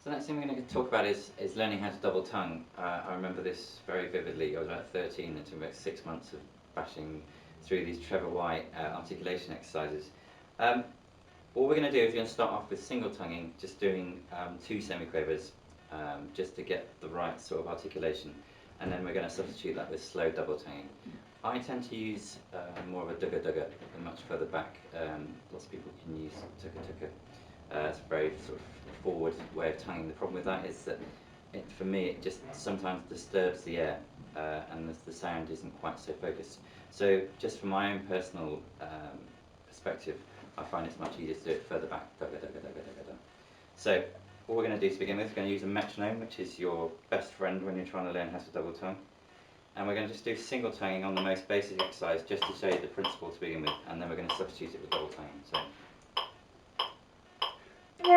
So the next thing we're going to talk about is learning how to double tongue. I remember this very vividly. I was about 13, it took about 6 months of bashing through these Trevor White articulation exercises. What we're going to do is we're going to start off with single tonguing, just doing 2 semiquavers, just to get the right sort of articulation, and then we're going to substitute that with slow double tonguing. I tend to use more of a dugga dugga, much further back. Lots of people can use tucka tucka. It's a very sort of forward way of tonguing. The problem with that is that, for me, it just sometimes disturbs the air, and the sound isn't quite so focused. So, just from my own personal perspective, I find it's much easier to do it further back. Dugga dugga dugga dugga dugga. So, what we're going to do to begin with, we're going to use a metronome, which is your best friend when you're trying to learn how to double tongue. And we're going to just do single tonguing on the most basic exercise, just to show you the principle to begin with, and then we're going to substitute it with double tonguing. So. Now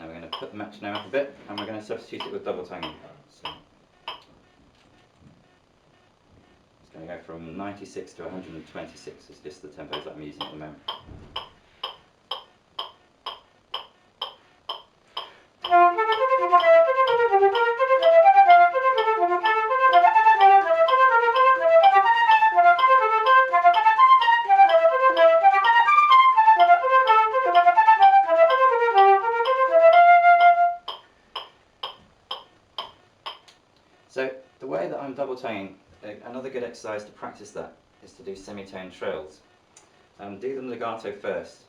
we're going to put the metronome up a bit, and we're going to substitute it with double tonguing. So it's going to go from 96 to 126, is just the tempos that I'm using at the moment. So the way that I'm double tonguing, another good exercise to practice that is to do semitone trills. Do them legato first,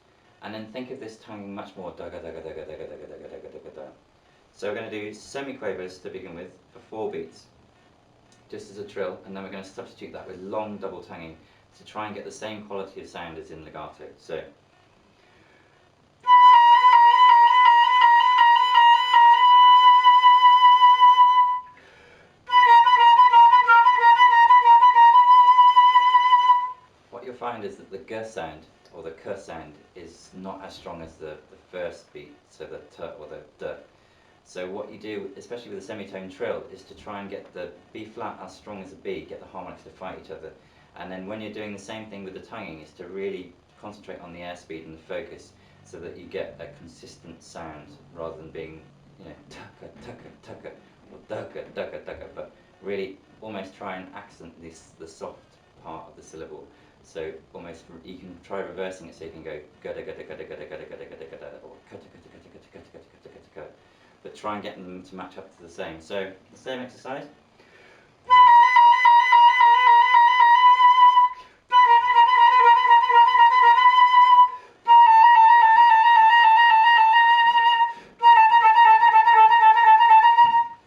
and then think of this tonguing much more dugga dugga dugga dugga dugga dugga dugga dugga dugga. So we're going to do semiquavers to begin with for 4 beats, just as a trill, and then we're going to substitute that with long double tonguing to try and get the same quality of sound as in legato. So. What you'll find is that the g sound, or the k sound, is not as strong as the first beat, so the t or the d. So what you do, especially with a semitone trill, is to try and get the B flat as strong as the B, get the harmonics to fight each other. And then when you're doing the same thing with the tonguing, is to really concentrate on the airspeed and the focus, so that you get a consistent sound, rather than being, tucka, tucka, tucka, or dugga, dugga, dugga, but really almost try and accent the soft part of the syllable. So almost you can try reversing it, so you can go gada gada gada gada gada gada gada gada, or kata kata kata kata kata kata kata kata kata, but try and get them to match up to the same. So the same exercise.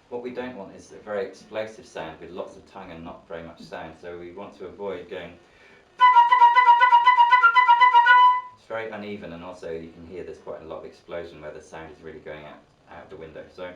What we don't want is a very explosive sound with lots of tongue and not very much sound. So we want to avoid going. It's very uneven, and also you can hear there's quite a lot of explosion where the sound is really going out the window. So